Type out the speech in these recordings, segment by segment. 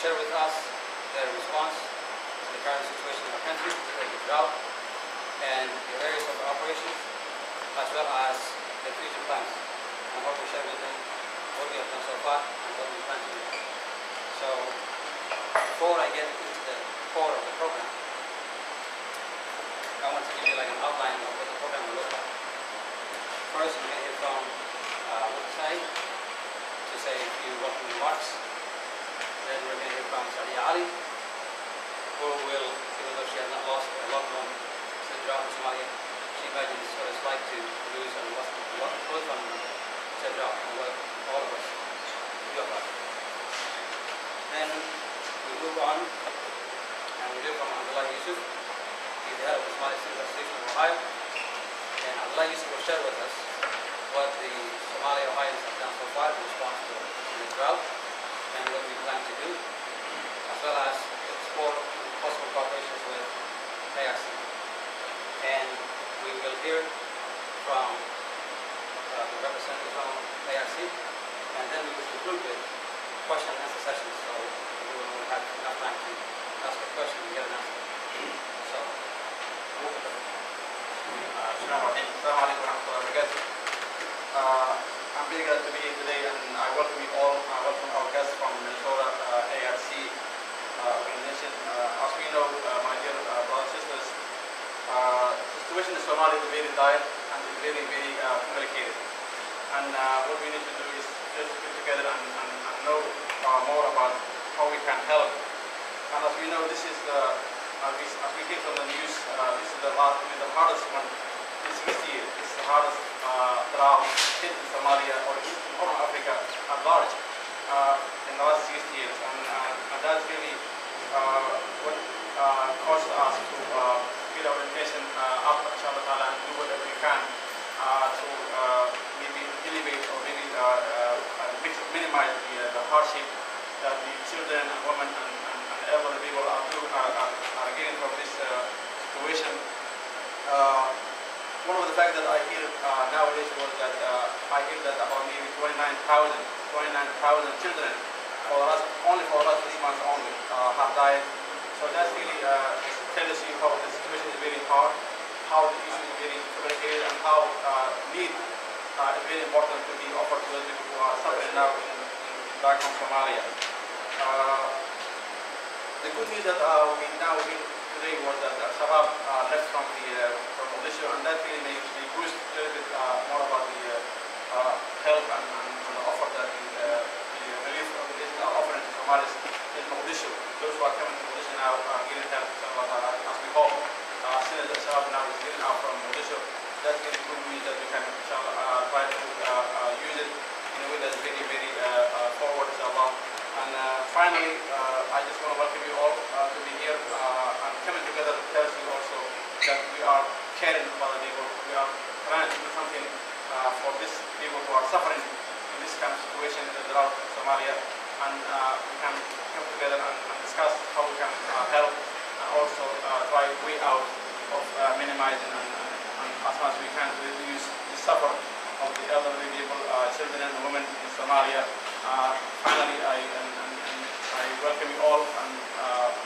share with us their response to the current situation in our country, the drought, and the areas of operations, as well as the future plans. I hope we share with them what we have done so far and what we plan to do. So, before I get into the core of the program, I want to give you like an outline of what the program will look like. First, we're going to hear from Wutsai to say a few welcome remarks. Then we're going to hear from Sadia Ali, who will, even though she has not lost a loved one to the drought in Somalia, she imagines what it's like to lose a close family member to the drought and what all of us feel about it. Then we move on and we hear from Abdullah Yusuf. He's the head of the Somali Student Association of Ohio. And Abdullah Yusuf will share with us what the Somali Ohioans have done so far in response to the drought and what we plan to do, as well as explore possible cooperations with A.R.C. And we will hear from the representative from A.R.C. and then we will conclude with question and answer sessions, so everyone will have enough time to ask a question and get an answer. So, Assalamu alaikum warahmatullahi wabarakatuh. I'm very glad to be here today, and I welcome you all. I welcome our guests from Minnesota A.R.C. organization. As we know, my dear brothers and sisters, the situation in Somalia is very dire and is very, very complicated. And what we need to do is just get together and know more about how we can help. And as we know, this is as we hear from the news, this is the hardest one in 60 years. This is the hardest drought hit in Somalia or in Horn of Africa at large in the last 60 years. And that's really what caused us to get our intention up, inshallah ta'ala, and do whatever we can to maybe elevate or maybe minimize the hardship that the children and women and elderly people are getting from this situation. One of the facts that I hear nowadays was that I hear that about maybe 29,000 children only for the last 3 months only have died. So that's really tells you how the situation is very hard, how the issue is very complicated, and how need is very important to be offered to those people who are suffering now in back home Somalia. The good news that we now hear today was that Shabab left from Mogadishu, and that really may boost a little bit more about the help and the offer that the relief organization are offering to Somalis in Mogadishu. Those who are coming to Mogadishu now are getting help, as we hope. As soon as the Shabab now is getting out from Mogadishu, that's really good news that we can try to use it in a way that's very, very forward, inshallah. And finally, I just want to welcome you all to be here and coming together tells you also that we are caring about the people. We are trying to do something for these people who are suffering in this kind of situation in the drought in Somalia, and we can come together and discuss how we can help and also try a way out of minimizing and as much as we can to reduce the suffering of the elderly people, children and women in Somalia. Finally, I welcome you all, and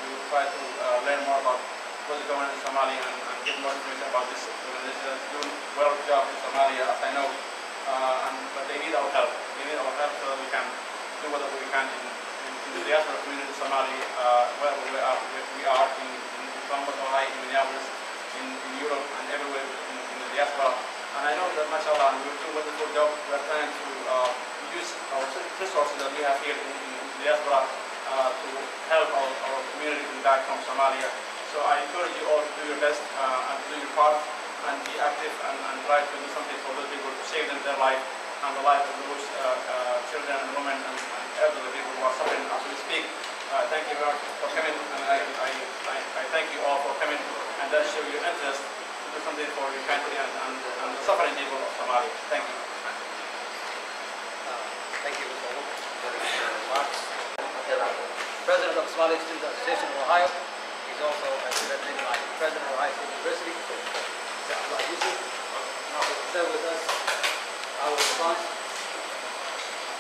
we will try to learn more about what's going on in Somalia and get more information about this organization that's doing a well job in Somalia, as I know. But they need our help. They need our help so that we can do whatever we can in the diaspora community in Somalia, where we are in Columbus, Ohio, in Minneapolis, in Europe, and everywhere in the diaspora. And I know that, mashallah, we will do a wonderful job. We are trying to use our resources that we have here in the diaspora to help our community back from Somalia. So I encourage you all to do your best and to do your part and be active and try to do something for those people to save them their life and the life of those children and women and elderly people who are suffering as we speak. Thank you very much for coming, and I thank you all for coming, and that shows your interest to do something for your country and the suffering people of Somalia. Thank you. Thank you, Mr. Wu, for the remarks. President of the Somali Student Association of Ohio. He's also representing my president of Ohio State University, Mr. Abdullah Yusuf. Now he will share with us our response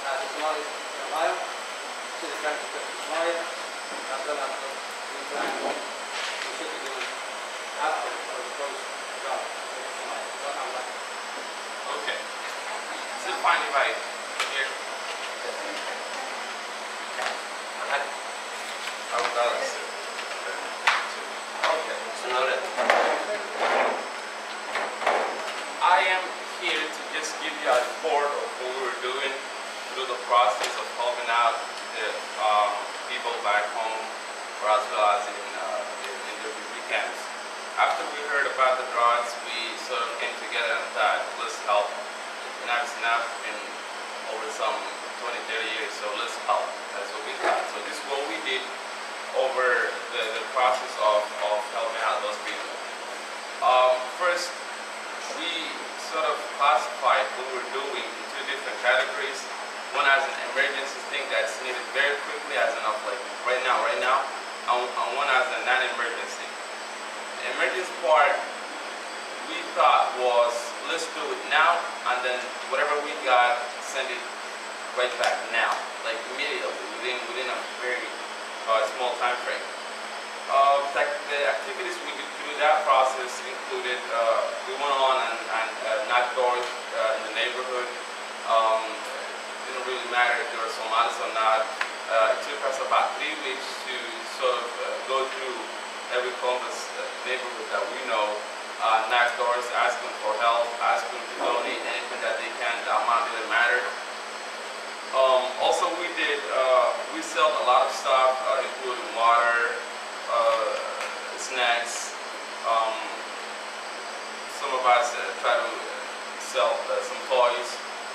as the Somalis in Ohio to the current situation in Somalia. as well as what we plan we should be doing after or post-job in Somalia. What I like. Okay. Is it fine if I hear? I would rather sit. Okay, so noted. I am here to just give you a report of what we were doing through the process of helping out the people back home, or as well as in the refugee camps. After we heard about the droughts, we sort of came together and thought, let's help. It's been over some 20, 30 years, so let's help. That's what we thought. So this is what we did over the process of helping out those people. First, we sort of classified what we were doing in two different categories. One as an emergency thing that's needed very quickly, as in of like right now, and one as a non-emergency. The emergency part we thought was, let's do it now, and then whatever we got, send it right back now, like immediately, within a very small time frame. The activities we did through that process included, we went on and knocked doors in the neighborhood. Didn't really matter if they were Somalis or not. It took us about 3 weeks to sort of go through every Columbus neighborhood that we know, knock doors, ask them for help, ask them to donate anything that they can. The amount didn't matter. Also, we sell a lot of stuff, including water, snacks. Some of us try to sell some toys,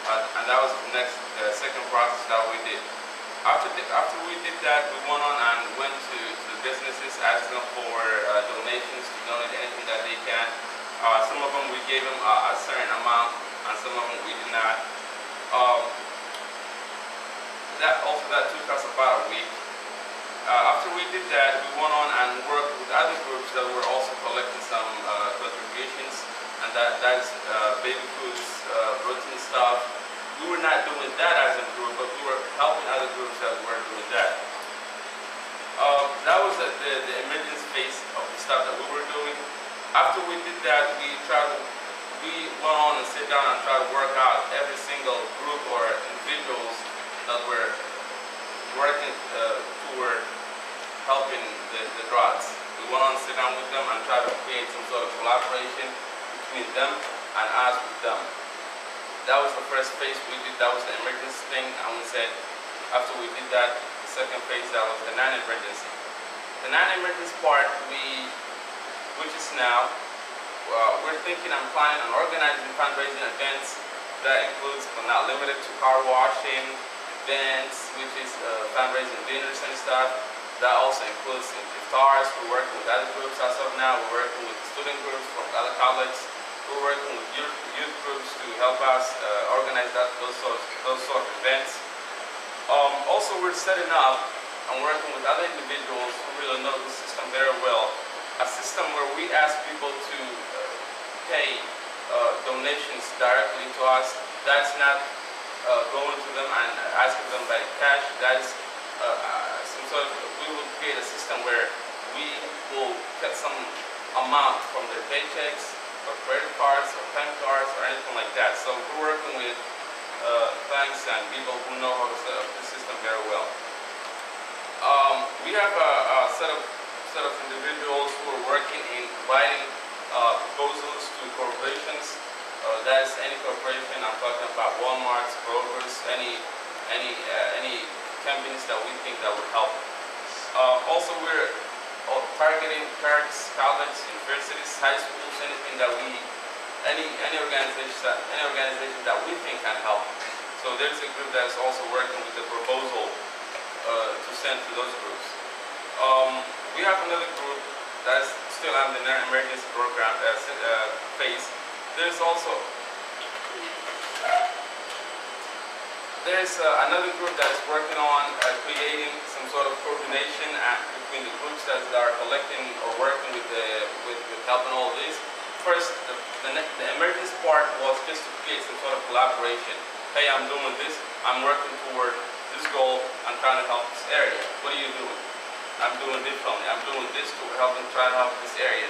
and that was the second process that we did. After we did that, we went on and went to the businesses, asked them for donations to donate anything that they can. Some of them we gave them a certain amount, and some of them we did not. That took us about a week. After we did that, we went on and worked with other groups that were also collecting some contributions, and that is baby foods, protein stuff. We were not doing that as a group, but we were helping other groups that were doing that. That was the emergency phase of the stuff that we were doing. After we did that, we went on and sit down and try to work out every single group or individuals that were working toward helping the droughts. We went on to sit down with them and try to create some sort of collaboration between them and us with them. That was the first phase we did. That was the emergency thing, and we said after we did that, the second phase, that was the non-emergency. The non-emergency part, which is now, we're thinking and planning on organizing fundraising events that includes but not limited to car washing, events, which is fundraising dinners and stuff. That also includes iftars. We're working with other groups as of now. We're working with student groups from other colleges. We're working with youth groups to help us organize those sort of events. Also, we're setting up and working with other individuals who really know the system very well. A system where we ask people to pay donations directly to us. That's not going to them and asking them by cash. That is some sort of, we will create a system where we will get some amount from their paychecks, or credit cards, or bank cards, or anything like that. So we're working with banks and people who know how to set up the system very well. We have a set of individuals who are working in providing proposals to corporations. That's any corporation. I'm talking about Walmart's, Kroger's, any companies that we think that would help. Also, we're targeting parents, colleges, universities, high schools, anything that any organization that we think can help. So there's a group that is also working with the proposal to send to those groups. We have another group that's still on the emergency program phase. There's also another group that is working on creating some sort of coordination between the groups that are collecting or working with helping all of this. First, the emergency part was just to create some sort of collaboration. Hey, I'm doing this. I'm working toward this goal. I'm trying to help this area. What are you doing? I'm doing differently. I'm doing this to try to help this area.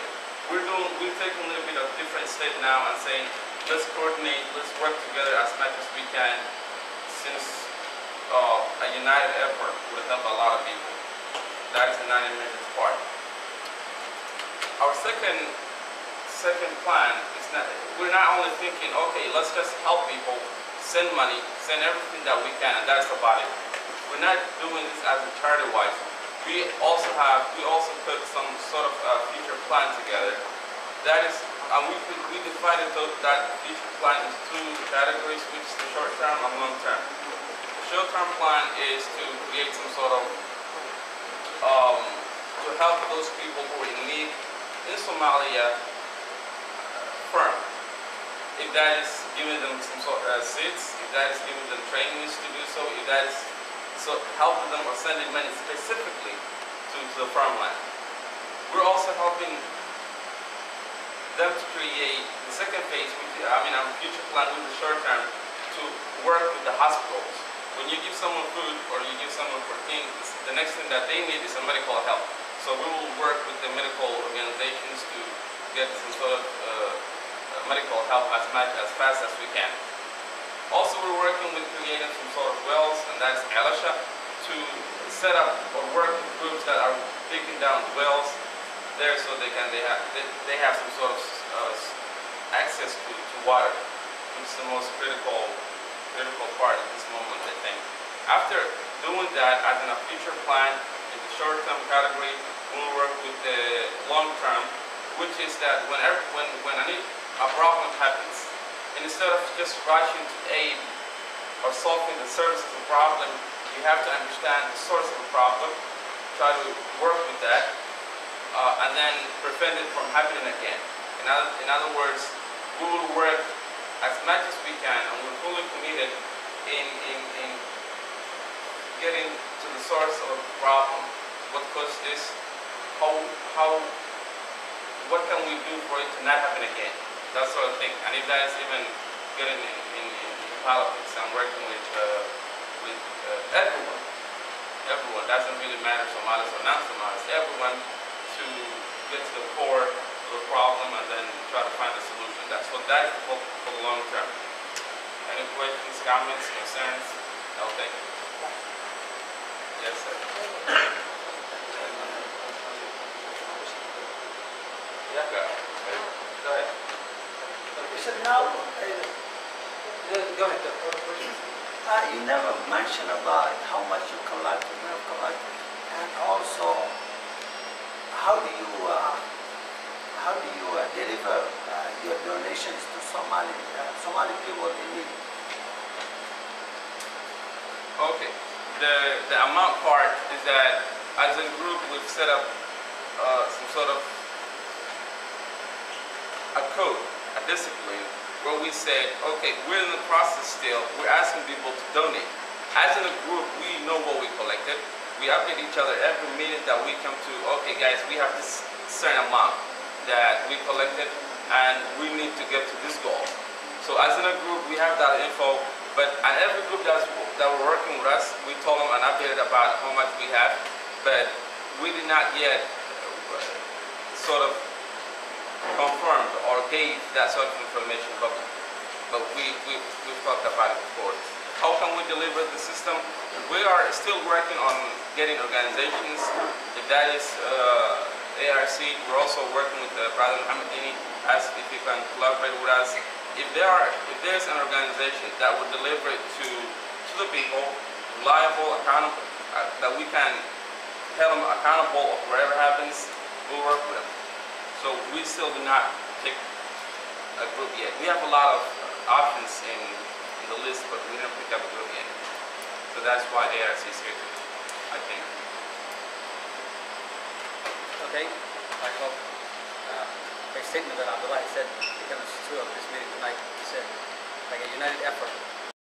We're taking a little bit of different step now and saying, let's coordinate, let's work together as much as we can, since a united effort would help a lot of people. That is the 90 minutes part. Our second plan is we're not only thinking, okay, let's just help people, send money, send everything that we can, and that's about it. We're not doing this as a charity-wise. We also put some sort of future plan together. That is, we divided that future plan into two categories, which is the short-term and long-term. The short-term plan is to create some sort of to help those people who are in need in Somalia firm. If that is giving them some sort of seats, if that is giving them trainings to do so, if that is helping them or sending money specifically to the farmland. We're also helping them to create the second phase, our future plan with the short term, to work with the hospitals. When you give someone food or you give someone protein, the next thing that they need is a medical help. So we will work with the medical organizations to get some sort of medical help as fast as we can. Also, we're working with creating some sort of wells, and that's A.R.C, to set up or work with groups that are digging down wells there, so they have some sort of access to water, which is the most critical part at this moment, I think. After doing that, as in a future plan, in the short-term category, we'll work with the long-term, which is that when a problem happens, instead of just rushing to aid or solving the source of the problem, you have to understand the source of the problem, try to work with that, and then prevent it from happening again. In other words, we will work as much as we can, and we're fully committed in getting to the source of the problem. What caused this? What can we do for it to not happen again? That sort of thing. And if that is even getting in politics and working with everyone, doesn't really matter, Somalis or non-Somalis, everyone, to get to the core of the problem and then try to find a solution. That is the hope for the long term. Any questions, comments, concerns? No, thank you. Yes, sir. Yeah, go ahead. You said now, Go ahead. you never mentioned about how much you collect, and also how do you deliver your donations to Somali people in need? Okay. The amount part is that as a group we've set up some sort of a code, a discipline, where we said, okay, we're in the process still, we're asking people to donate. As in a group, we know what we collected. We update each other every minute that we come to, okay guys, we have this certain amount that we collected and we need to get to this goal. So as in a group, we have that info, but every group that were working with us, we told them and updated about how much we have, but we did not yet sort of confirmed or gave that sort of information public. But we've talked about it before. How can we deliver the system? We are still working on getting organizations. If that is A.R.C, we're also working with Brother Muhammad, ask if you can collaborate with us. If there's an organization that would deliver it to the people, reliable, accountable, that we can tell them accountable of whatever happens, we'll work with them. So we still do not pick a group yet. We have a lot of options in the list, but we didn't pick up a group yet. So that's why A.R.C is here today, I think. Okay. I hope a statement that Abdullah said becomes true of this meeting tonight. He said, like a united effort